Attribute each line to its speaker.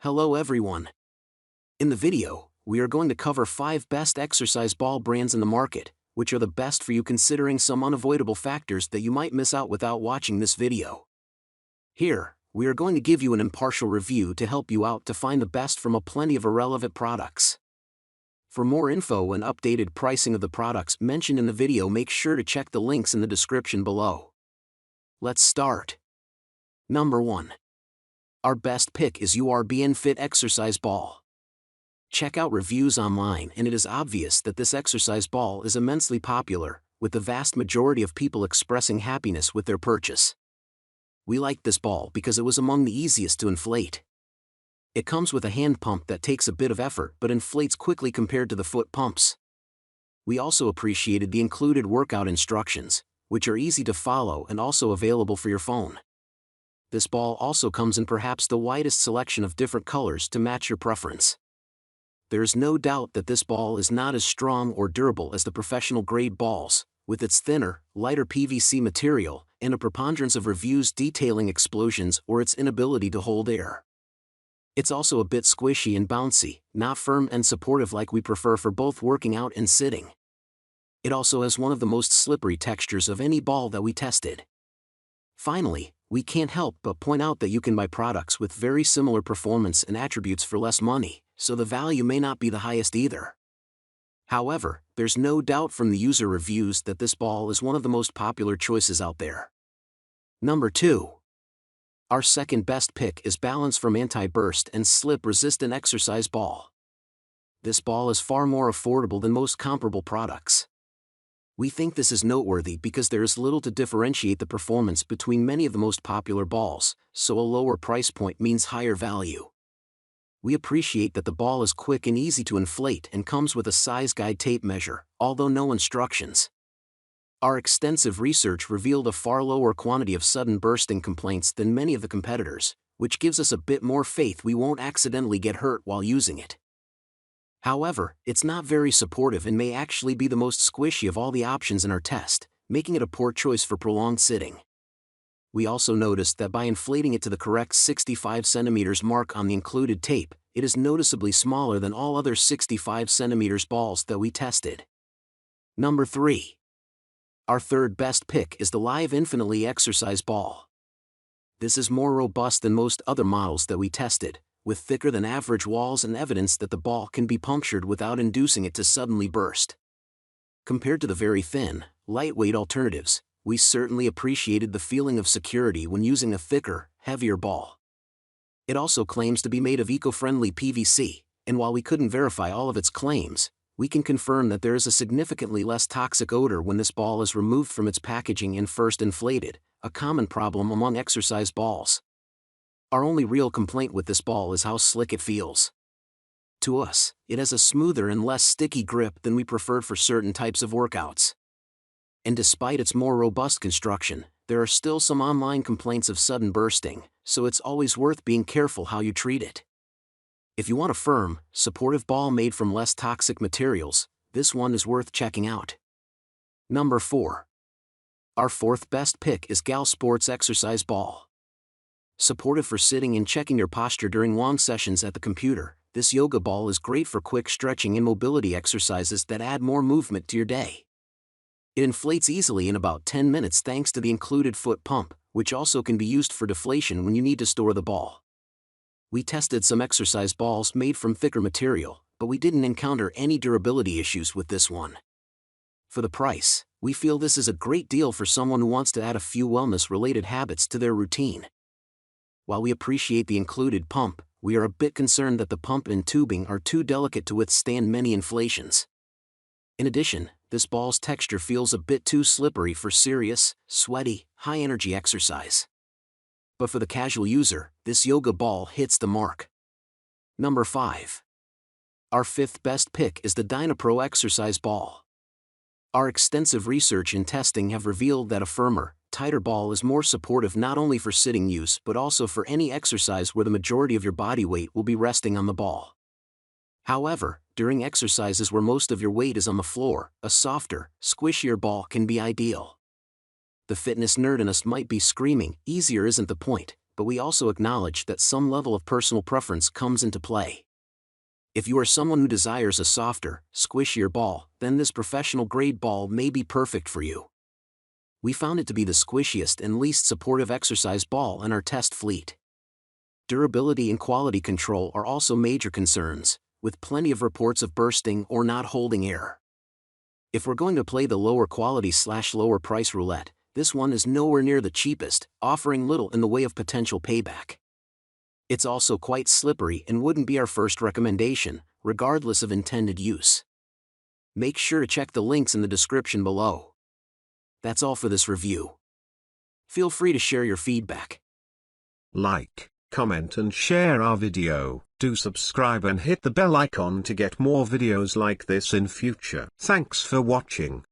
Speaker 1: Hello everyone. In the video, we are going to cover 5 best exercise ball brands in the market, which are the best for you considering some unavoidable factors that you might miss out without watching this video. Here, we are going to give you an impartial review to help you out to find the best from a plenty of irrelevant products. For more info and updated pricing of the products mentioned in the video, make sure to check the links in the description below. Let's start. Number 1. Our best pick is URBNFit Exercise Ball. Check out reviews online and it is obvious that this exercise ball is immensely popular, with the vast majority of people expressing happiness with their purchase. We liked this ball because it was among the easiest to inflate. It comes with a hand pump that takes a bit of effort but inflates quickly compared to the foot pumps. We also appreciated the included workout instructions, which are easy to follow and also available for your phone. This ball also comes in perhaps the widest selection of different colors to match your preference. There is no doubt that this ball is not as strong or durable as the professional grade balls, with its thinner, lighter PVC material, and a preponderance of reviews detailing explosions or its inability to hold air. It's also a bit squishy and bouncy, not firm and supportive like we prefer for both working out and sitting. It also has one of the most slippery textures of any ball that we tested. Finally, we can't help but point out that you can buy products with very similar performance and attributes for less money, so the value may not be the highest either. However, there's no doubt from the user reviews that this ball is one of the most popular choices out there. Number 2. Our second best pick is BalanceFrom Anti-Burst and Slip-Resistant Exercise Ball. This ball is far more affordable than most comparable products. We think this is noteworthy because there is little to differentiate the performance between many of the most popular balls, so a lower price point means higher value. We appreciate that the ball is quick and easy to inflate and comes with a size guide tape measure, although no instructions. Our extensive research revealed a far lower quantity of sudden bursting complaints than many of the competitors, which gives us a bit more faith we won't accidentally get hurt while using it. However, it's not very supportive and may actually be the most squishy of all the options in our test, making it a poor choice for prolonged sitting. We also noticed that by inflating it to the correct 65 cm mark on the included tape, it is noticeably smaller than all other 65 cm balls that we tested. Number 3. Our third best pick is the Live Infinitely Exercise Ball. This is more robust than most other models that we tested, with thicker than average walls and evidence that the ball can be punctured without inducing it to suddenly burst. Compared to the very thin, lightweight alternatives, we certainly appreciated the feeling of security when using a thicker, heavier ball. It also claims to be made of eco-friendly PVC, and while we couldn't verify all of its claims, we can confirm that there is a significantly less toxic odor when this ball is removed from its packaging and first inflated, a common problem among exercise balls. Our only real complaint with this ball is how slick it feels. To us, it has a smoother and less sticky grip than we preferred for certain types of workouts. And despite its more robust construction, there are still some online complaints of sudden bursting, so it's always worth being careful how you treat it. If you want a firm, supportive ball made from less toxic materials, this one is worth checking out. Number 4. Our fourth best pick is GalSports Exercise Ball. Supportive for sitting and checking your posture during long sessions at the computer, this yoga ball is great for quick stretching and mobility exercises that add more movement to your day. It inflates easily in about 10 minutes thanks to the included foot pump, which also can be used for deflation when you need to store the ball. We tested some exercise balls made from thicker material, but we didn't encounter any durability issues with this one. For the price, we feel this is a great deal for someone who wants to add a few wellness-related habits to their routine. While we appreciate the included pump, we are a bit concerned that the pump and tubing are too delicate to withstand many inflations. In addition, this ball's texture feels a bit too slippery for serious, sweaty, high-energy exercise. But for the casual user, this yoga ball hits the mark. Number 5. Our fifth best pick is the DYNAPRO Exercise Ball. Our extensive research and testing have revealed that a firmer, tighter ball is more supportive not only for sitting use but also for any exercise where the majority of your body weight will be resting on the ball. However, during exercises where most of your weight is on the floor, a softer, squishier ball can be ideal. The fitness nerd in us might be screaming, "Easier isn't the point," but we also acknowledge that some level of personal preference comes into play. If you are someone who desires a softer, squishier ball, then this professional-grade ball may be perfect for you. We found it to be the squishiest and least supportive exercise ball in our test fleet. Durability and quality control are also major concerns, with plenty of reports of bursting or not holding air. If we're going to play the lower quality/lower price roulette, this one is nowhere near the cheapest, offering little in the way of potential payback. It's also quite slippery and wouldn't be our first recommendation, regardless of intended use. Make sure to check the links in the description below. That's all for this review. Feel free to share your feedback.
Speaker 2: Like, comment and share our video. Do subscribe and hit the bell icon to get more videos like this in future. Thanks for watching.